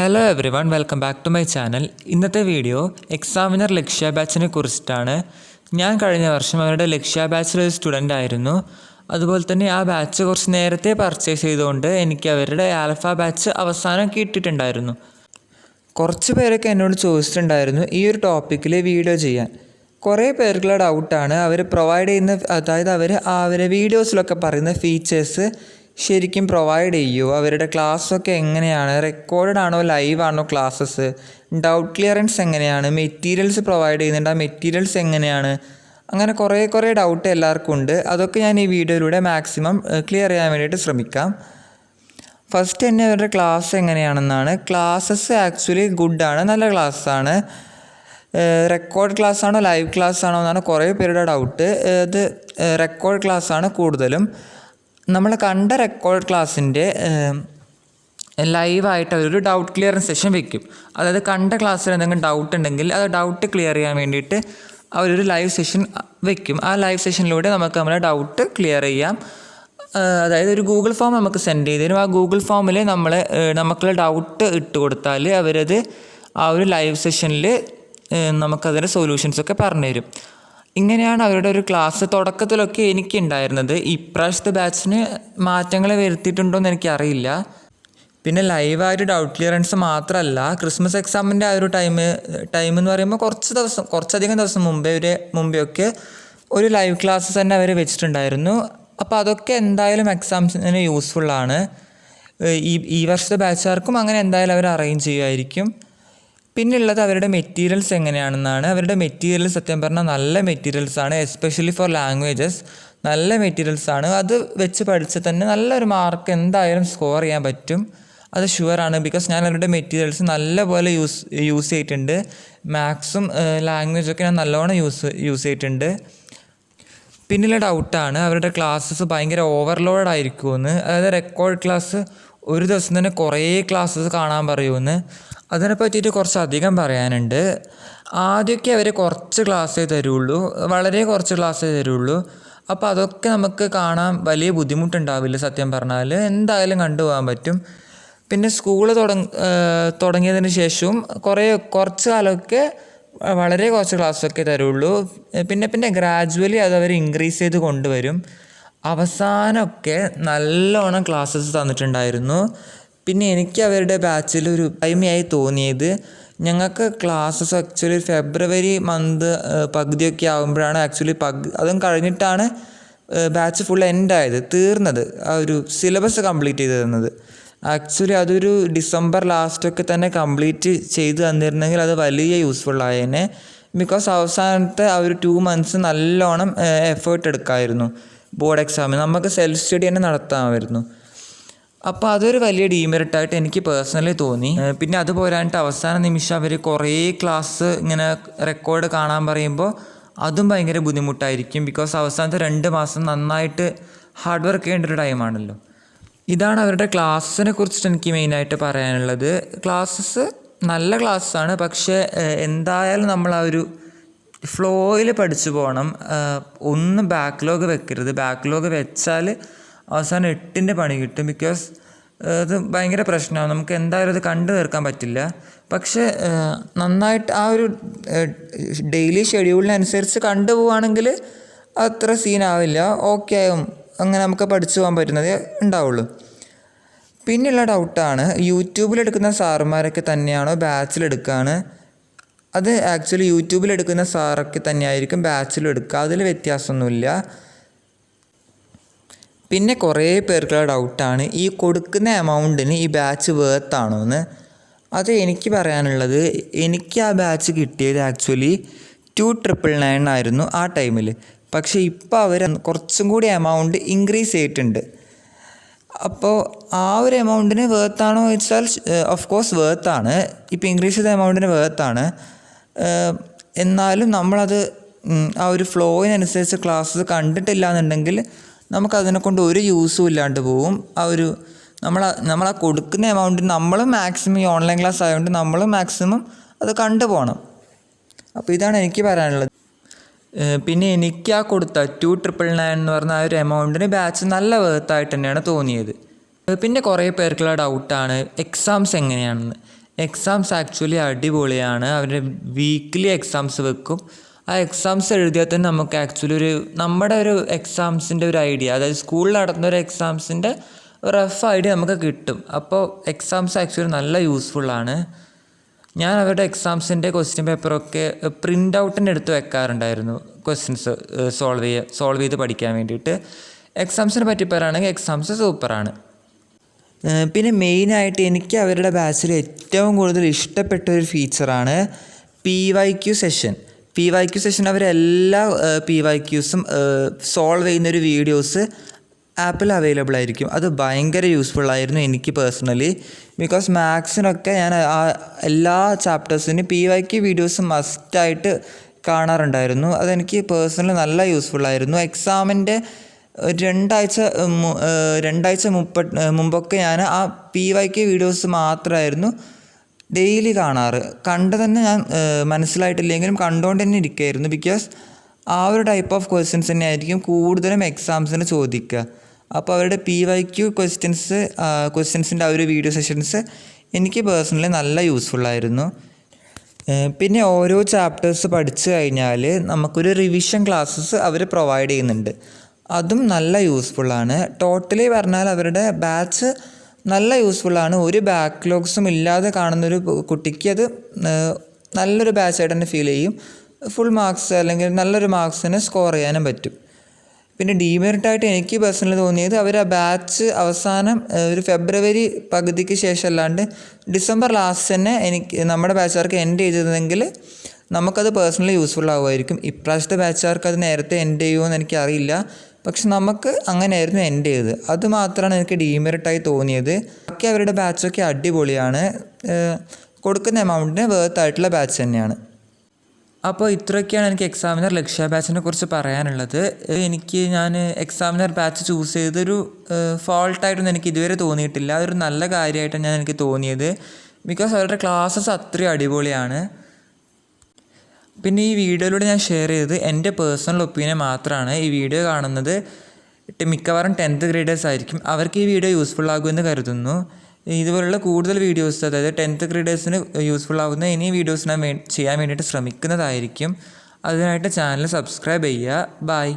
Hello everyone, welcome back to my channel. ഇന്നത്തെ video examiner Lakshya ബാച്ചിനെ കുറിച്ചിട്ടാണ്. ഞാൻ കഴിഞ്ഞ വർഷം അവരുടെ ലക്ഷ്യ ബാച്ചിലൊരു സ്റ്റുഡൻ്റ് ആയിരുന്നു. അതുപോലെ തന്നെ ആ ബാച്ച് കുറച്ച് നേരത്തെ പർച്ചേസ് ചെയ്തുകൊണ്ട് എനിക്ക് അവരുടെ ആൽഫ ബാച്ച് അവസാനം കിട്ടിയിട്ടുണ്ടായിരുന്നു. കുറച്ച് പേരൊക്കെ എന്നോട് ചോദിച്ചിട്ടുണ്ടായിരുന്നു ഈ ഒരു ടോപ്പിക്കിൽ വീഡിയോ ചെയ്യാൻ. കുറേ പേർക്കുള്ള ഡൗട്ടാണ് അവർ പ്രൊവൈഡ് ചെയ്യുന്ന, അതായത് അവരെ വീഡിയോസിലൊക്കെ പറയുന്ന ഫീച്ചേഴ്സ് ശരിക്കും പ്രൊവൈഡ് ചെയ്യുമോ, അവരുടെ ക്ലാസ്സൊക്കെ എങ്ങനെയാണ്, റെക്കോർഡഡ് ആണോ ലൈവ് ആണോ ക്ലാസ്സസ്, ഡൗട്ട് ക്ലിയറൻസ് എങ്ങനെയാണ്, മെറ്റീരിയൽസ് പ്രൊവൈഡ് ചെയ്യുന്നുണ്ട്, ആ മെറ്റീരിയൽസ് എങ്ങനെയാണ്, അങ്ങനെ കുറേ ഡൗട്ട് എല്ലാവർക്കും ഉണ്ട്. അതൊക്കെ ഞാൻ ഈ വീഡിയോയിലൂടെ മാക്സിമം ക്ലിയർ ചെയ്യാൻ വേണ്ടിയിട്ട് ശ്രമിക്കാം. ഫസ്റ്റ് തന്നെ അവരുടെ ക്ലാസ് എങ്ങനെയാണെന്നാണ്. ക്ലാസ്സസ് ആക്ച്വലി ഗുഡാണ്, നല്ല ക്ലാസ്സാണ്. റെക്കോർഡ് ക്ലാസ് ആണോ ലൈവ് ക്ലാസ് ആണോ എന്നാണ് കുറേ പേരുടെ ഡൗട്ട്. ഇത് റെക്കോർഡ് ക്ലാസ്സാണ് കൂടുതലും. നമ്മൾ കണ്ട റെക്കോർഡ് ക്ലാസ്സിൻ്റെ ലൈവായിട്ട് അവരൊരു ഡൗട്ട് ക്ലിയറൻസ് സെഷൻ വെക്കും. അതായത് കണ്ട ക്ലാസ്സിൽ എന്തെങ്കിലും ഡൗട്ട് ഉണ്ടെങ്കിൽ അത് ഡൗട്ട് ക്ലിയർ ചെയ്യാൻ വേണ്ടിയിട്ട് അവരൊരു ലൈവ് സെഷൻ വെക്കും. ആ ലൈവ് സെഷനിലൂടെ നമുക്ക് നമ്മുടെ ഡൗട്ട് ക്ലിയർ ചെയ്യാം. അതായത് ഒരു ഗൂഗിൾ ഫോം നമുക്ക് സെൻഡ് ചെയ്ത് തരും. ആ ഗൂഗിൾ ഫോമിൽ നമുക്കുള്ള ഡൗട്ട് ഇട്ട് കൊടുത്താൽ അവരത് ആ ഒരു ലൈവ് സെഷനിൽ നമുക്കതിൻ്റെ സൊല്യൂഷൻസൊക്കെ പറഞ്ഞു തരും. ഇങ്ങനെയാണ് അവരുടെ ഒരു ക്ലാസ് തുടക്കത്തിലൊക്കെ എനിക്കുണ്ടായിരുന്നത്. ഇപ്രാവശ്യത്തെ ബാച്ചിന് മാറ്റങ്ങൾ വരുത്തിയിട്ടുണ്ടോ എന്ന് എനിക്കറിയില്ല. പിന്നെ ലൈവായിട്ട് ഡൗട്ട് ക്ലിയറൻസ് മാത്രമല്ല, ക്രിസ്മസ് എക്സാമിൻ്റെ ആ ഒരു ടൈം എന്ന് പറയുമ്പോൾ കുറച്ചധികം ദിവസം മുമ്പെയൊക്കെ ഒരു ലൈവ് ക്ലാസ്സസ് തന്നെ അവർ വെച്ചിട്ടുണ്ടായിരുന്നു. അപ്പോൾ അതൊക്കെ എന്തായാലും എക്സാംസിന് യൂസ്ഫുള്ളാണ്. ഈ വർഷത്തെ ബാച്ചുകാർക്കും അങ്ങനെ എന്തായാലും അവർ അറേഞ്ച് ചെയ്യുമായിരിക്കും. പിന്നുള്ളത് അവരുടെ മെറ്റീരിയൽസ് എങ്ങനെയാണെന്നാണ്. അവരുടെ മെറ്റീരിയൽസ് സത്യം പറഞ്ഞാൽ നല്ല മെറ്റീരിയൽസാണ്, എസ്പെഷ്യലി ഫോർ ലാംഗ്വേജസ് നല്ല മെറ്റീരിയൽസാണ്. അത് വെച്ച് പഠിച്ച് തന്നെ നല്ലൊരു മാർക്ക് എന്തായാലും സ്കോർ ചെയ്യാൻ പറ്റും, അത് ഷുവറാണ്. ബിക്കോസ് ഞാൻ അവരുടെ മെറ്റീരിയൽസ് നല്ലപോലെ യൂസ് ചെയ്തിട്ടുണ്ട്. മാത്സും ലാംഗ്വേജൊക്കെ ഞാൻ നല്ലോണം യൂസ് ചെയ്തിട്ടുണ്ട്. പിന്നുള്ള ഡൗട്ടാണ് അവരുടെ ക്ലാസ്സസ് ഭയങ്കര ഓവർലോഡ് ആയിരിക്കുമെന്ന്. അതായത് റെക്കോർഡ് ക്ലാസ് ഒരു ദിവസം തന്നെ കുറേ ക്ലാസ്സസ് കാണാൻ പറയുമെന്ന്. അതിനെ പറ്റിയിട്ട് കുറച്ചധികം പറയാനുണ്ട്. ആദ്യമൊക്കെ അവർ കുറച്ച് ക്ലാസ്സേ തരുള്ളൂ, വളരെ കുറച്ച് ക്ലാസ്സേ തരുള്ളൂ. അപ്പോൾ അതൊക്കെ നമുക്ക് കാണാൻ വലിയ ബുദ്ധിമുട്ടുണ്ടാവില്ല. സത്യം പറഞ്ഞാൽ എന്തായാലും കണ്ടുപോകാൻ പറ്റും. പിന്നെ സ്കൂള് തുടങ്ങിയതിന് ശേഷവും കുറച്ച് കാലമൊക്കെ വളരെ കുറച്ച് ക്ലാസ്സൊക്കെ തരുള്ളൂ. പിന്നെ ഗ്രാജുവലി അതവർ ഇൻക്രീസ് ചെയ്ത് കൊണ്ടുവരും. അവസാനമൊക്കെ നല്ലോണം ക്ലാസ്സസ് തന്നിട്ടുണ്ടായിരുന്നു. പിന്നെ എനിക്ക് അവരുടെ ബാച്ചിൽ ഒരു ടൈമായി തോന്നിയത്, ഞങ്ങൾക്ക് ക്ലാസ്സസ് ആക്ച്വലി ഫെബ്രുവരി മന്ത് പകുതിയൊക്കെ ആകുമ്പോഴാണ് അതും കഴിഞ്ഞിട്ടാണ് ബാച്ച് ഫുൾ തീർന്നത്, ആ ഒരു സിലബസ് കംപ്ലീറ്റ് ചെയ്ത് തന്നത്. ആക്ച്വലി അതൊരു ഡിസംബർ ലാസ്റ്റൊക്കെ തന്നെ കംപ്ലീറ്റ് ചെയ്ത് തന്നിരുന്നെങ്കിൽ അത് വലിയ യൂസ്ഫുള്ളായേനെ. ബിക്കോസ് അവസാനത്തെ ആ ഒരു 2 months നല്ലോണം എഫേർട്ട് എടുക്കാമായിരുന്നു. ബോർഡ് എക്സാമിന് നമുക്ക് സെൽഫ് സ്റ്റഡി തന്നെ നടത്താമായിരുന്നു. അപ്പോൾ അതൊരു വലിയ ഡീമെറിറ്റായിട്ട് എനിക്ക് പേഴ്സണലി തോന്നി. പിന്നെ അത് പോരാഞ്ഞിട്ട് അവസാന നിമിഷം അവർ കുറേ ക്ലാസ് ഇങ്ങനെ റെക്കോർഡ് കാണാൻ പറയുമ്പോൾ അതും ഭയങ്കര ബുദ്ധിമുട്ടായിരിക്കും. ബിക്കോസ് അവസാനത്തെ 2 മാസം നന്നായിട്ട് ഹാർഡ് വർക്ക് ചെയ്യേണ്ട ഒരു ടൈമാണല്ലോ. ഇതാണ് അവരുടെ ക്ലാസ്സിനെ കുറിച്ചിട്ട് എനിക്ക് മെയിനായിട്ട് പറയാനുള്ളത്. ക്ലാസ്സസ് നല്ല ക്ലാസ്സാണ്, പക്ഷേ എന്തായാലും നമ്മൾ ആ ഒരു ഫ്ലോയിൽ പഠിച്ചു പോകണം. ഒന്നും ബാക്ക്ലോഗ് വെക്കരുത്. ബാക്ക്ലോഗ് വെച്ചാൽ അവസാനം 8ൻ്റെ പണി കിട്ടും. ബിക്കോസ് അത് ഭയങ്കര പ്രശ്നമാകും, നമുക്ക് എന്തായാലും അത് കണ്ടു തീർക്കാൻ പറ്റില്ല. പക്ഷേ നന്നായിട്ട് ആ ഒരു ഡെയിലി ഷെഡ്യൂളിനനുസരിച്ച് കണ്ടുപോവുകയാണെങ്കിൽ അത്ര സീനാവില്ല, ഓക്കെ ആവും. അങ്ങനെ നമുക്ക് പഠിച്ചു പോകാൻ പറ്റുന്നതേ ഉണ്ടാവുള്ളൂ. പിന്നെയുള്ള ഡൗട്ടാണ്, യൂട്യൂബിലെടുക്കുന്ന സാറുമാരൊക്കെ തന്നെയാണോ ബാച്ചിലെടുക്കുകയാണ്. അത് ആക്ച്വലി യൂട്യൂബിലെടുക്കുന്ന സാറൊക്കെ തന്നെയായിരിക്കും ബാച്ചിലും എടുക്കുക, അതിൽ വ്യത്യാസമൊന്നുമില്ല. പിന്നെ കുറേ പേർക്കുള്ള ഡൗട്ടാണ് ഈ കൊടുക്കുന്ന എമൗണ്ടിന് ഈ ബാച്ച് വേർത്താണോ എന്ന്. അത് എനിക്ക് പറയാനുള്ളത്, എനിക്ക് ആ ബാച്ച് കിട്ടിയത് ആക്ച്വലി 2,999 ആയിരുന്നു ആ ടൈമിൽ. പക്ഷേ ഇപ്പോൾ അവർ കുറച്ചും കൂടി എമൗണ്ട് ഇൻക്രീസ് ചെയ്തിട്ടുണ്ട്. അപ്പോൾ ആ ഒരു എമൗണ്ടിന് വേർത്താണോ ചോദിച്ചാൽ ഓഫ് കോഴ്സ് വേർത്താണ്. ഇപ്പോൾ ഇൻക്രീസ് ചെയ്ത എമൗണ്ടിന് വേർത്താണ്. എന്നാലും നമ്മളത് ആ ഒരു ഫ്ലോയിനനുസരിച്ച് ക്ലാസ്സസ് കണ്ടിട്ടില്ല എന്നുണ്ടെങ്കിൽ നമുക്കതിനെ കൊണ്ട് ഒരു യൂസും ഇല്ലാണ്ട് പോവും. നമ്മളാ കൊടുക്കുന്ന എമൗണ്ടിന് നമ്മൾ മാക്സിമം ഈ ഓൺലൈൻ ക്ലാസ് ആയതുകൊണ്ട് നമ്മൾ മാക്സിമം അത് കണ്ടുപോകണം. അപ്പോൾ ഇതാണ് എനിക്ക് പറയാനുള്ളത്. പിന്നെ എനിക്ക് ആ കൊടുത്ത 2,999 എന്ന് പറഞ്ഞ ആ ഒരു എമൗണ്ടിന് ബാച്ച് നല്ല വേർത്തായിട്ട് തന്നെയാണ് തോന്നിയത്. പിന്നെ കുറേ പേർക്കുള്ള ഡൗട്ടാണ് എക്സാംസ് എങ്ങനെയാണെന്ന്. എക്സാംസ് ആക്ച്വലി അടിപൊളിയാണ്. അവർ വീക്ക്ലി എക്സാംസ് വെക്കും. ആ എക്സാംസ് എഴുതിയാൽ തന്നെ നമുക്ക് ആക്ച്വലി നമ്മുടെ ഒരു എക്സാംസിൻ്റെ ഒരു ഐഡിയ, അതായത് സ്കൂളിൽ നടത്തുന്ന ഒരു എക്സാംസിൻ്റെ ഒരു റഫ് ഐഡിയ നമുക്ക് കിട്ടും. അപ്പോൾ എക്സാംസ് ആക്ച്വലി നല്ല യൂസ്ഫുള്ളാണ്. ഞാൻ അവരുടെ എക്സാംസിൻ്റെ ക്വസ്റ്റ്യൻ പേപ്പറൊക്കെ പ്രിൻ്റ് ഔട്ടിൻ്റെ എടുത്ത് വെക്കാറുണ്ടായിരുന്നു, ക്വസ്റ്റ്യൻസ് സോൾവ് ചെയ്ത് പഠിക്കാൻ വേണ്ടിയിട്ട്. എക്സാംസിനെ പറ്റി പറയുകയാണെങ്കിൽ എക്സാംസ് സൂപ്പറാണ്. പിന്നെ മെയിനായിട്ട് എനിക്ക് അവരുടെ ബാച്ചിൽ ഏറ്റവും കൂടുതൽ ഇഷ്ടപ്പെട്ട ഒരു ഫീച്ചറാണ് PYQ സെഷൻ. PYQ സെഷൻ അവരെല്ലാ PYQസും സോൾവ് ചെയ്യുന്നൊരു വീഡിയോസ് ആപ്പിൽ അവൈലബിൾ ആയിരിക്കും. അത് ഭയങ്കര യൂസ്ഫുള്ളായിരുന്നു എനിക്ക് പേഴ്സണലി. ബിക്കോസ് മാത്സിനൊക്കെ ഞാൻ എല്ലാ ചാപ്റ്റേഴ്സിനും PYQ വീഡിയോസ് മസ്റ്റായിട്ട് കാണാറുണ്ടായിരുന്നു. അതെനിക്ക് പേഴ്സണലി നല്ല യൂസ്ഫുള്ളായിരുന്നു. എക്സാമിൻ്റെ രണ്ടാഴ്ച മുമ്പൊക്കെ ഞാൻ ആ PYQ വീഡിയോസ് മാത്രമായിരുന്നു ഡെയിലി കാണാറ്. കണ്ട് തന്നെ ഞാൻ മനസ്സിലായിട്ടില്ലെങ്കിലും കണ്ടുകൊണ്ട് തന്നെ ഇരിക്കുകയായിരുന്നു. ബിക്കോസ് ആ ഒരു ടൈപ്പ് ഓഫ് ക്വസ്റ്റ്യൻസ് തന്നെ ആയിരിക്കും കൂടുതലും എക്സാംസിന് ചോദിക്കുക. അപ്പോൾ അവരുടെ PYQ ക്വസ്റ്റ്യൻസിൻ്റെ ആ ഒരു വീഡിയോ സെഷൻസ് എനിക്ക് പേഴ്സണലി നല്ല യൂസ്ഫുള്ളായിരുന്നു. പിന്നെ ഓരോ ചാപ്റ്റേഴ്സ് പഠിച്ചു കഴിഞ്ഞാൽ നമുക്കൊരു റിവിഷൻ ക്ലാസ്സസ് അവർ പ്രൊവൈഡ് ചെയ്യുന്നുണ്ട്. അതും നല്ല യൂസ്ഫുള്ളാണ്. ടോട്ടലി പറഞ്ഞാൽ അവരുടെ ബാച്ച് നല്ല യൂസ്ഫുള്ളാണ്. ഒരു ബാക്ക്ലോഗ്സും ഇല്ലാതെ കാണുന്നൊരു കുട്ടിക്ക് അത് നല്ലൊരു ബാച്ചായിട്ട് തന്നെ ഫീൽ ചെയ്യും. ഫുൾ മാർക്സ് അല്ലെങ്കിൽ നല്ലൊരു മാർക്സിന് സ്കോർ ചെയ്യാനും പറ്റും. പിന്നെ ഡീമെറിറ്റായിട്ട് എനിക്ക് പേഴ്സണലി തോന്നിയത് അവർ ആ ബാച്ച് അവസാനം ഒരു ഫെബ്രുവരി പകുതിക്ക് ശേഷം അല്ലാണ്ട് ഡിസംബർ ലാസ്റ്റ് തന്നെ നമ്മുടെ ബാച്ചുകാർക്ക് എൻഡ് ചെയ്തതെങ്കിൽ നമുക്കത് പേഴ്സണലി യൂസ്ഫുൾ ആകുമായിരിക്കും. ഇപ്രാവശ്യത്തെ ബാച്ചുകാർക്ക് അത് നേരത്തെ എൻഡ് ചെയ്യുമോ എന്ന് എനിക്കറിയില്ല. പക്ഷെ നമുക്ക് അങ്ങനെയായിരുന്നു എൻഡ് ചെയ്തത്. അത് മാത്രമാണ് എനിക്ക് ഡീമെറിറ്റായി തോന്നിയത്. ബാക്കി അവരുടെ ബാച്ചൊക്കെ അടിപൊളിയാണ്. കൊടുക്കുന്ന എമൗണ്ടിന് വേർത്തായിട്ടുള്ള ബാച്ച് തന്നെയാണ്. അപ്പോൾ ഇത്രയൊക്കെയാണ് എനിക്ക് എക്സാമിനർ ലക്ഷ്യ ബാച്ചിനെ കുറിച്ച് പറയാനുള്ളത്. ഞാൻ എക്സാമിനർ ബാച്ച് ചൂസ് ചെയ്തൊരു ഫോൾട്ടായിട്ടൊന്നും എനിക്ക് ഇതുവരെ തോന്നിയിട്ടില്ല. അതൊരു നല്ല കാര്യമായിട്ടാണ് എനിക്ക് തോന്നിയത്. ബിക്കോസ് അവരുടെ ക്ലാസ്സസ് അത്രയും അടിപൊളിയാണ്. പിന്നെ ഈ വീഡിയോയിലൂടെ ഞാൻ ഷെയർ ചെയ്തത് എൻ്റെ പേഴ്സണൽ ഒപ്പീനിയൻ മാത്രമാണ്. ഈ വീഡിയോ കാണുന്നത് മിക്കവാറും 10th ഗ്രേഡേഴ്സ് ആയിരിക്കും. അവർക്ക് ഈ വീഡിയോ യൂസ്ഫുൾ ആകുമെന്ന് കരുതുന്നു. ഇതുപോലുള്ള കൂടുതൽ വീഡിയോസ്, അതായത് 10th ഗ്രേഡേഴ്സിന് യൂസ്ഫുൾ ആകുന്ന ഇനി വീഡിയോസ് ഞാൻ ചെയ്യാൻ വേണ്ടിയിട്ട് ശ്രമിക്കുന്നതായിരിക്കും. അതിനായിട്ട് ചാനൽ സബ്സ്ക്രൈബ് ചെയ്യുക. ബൈ.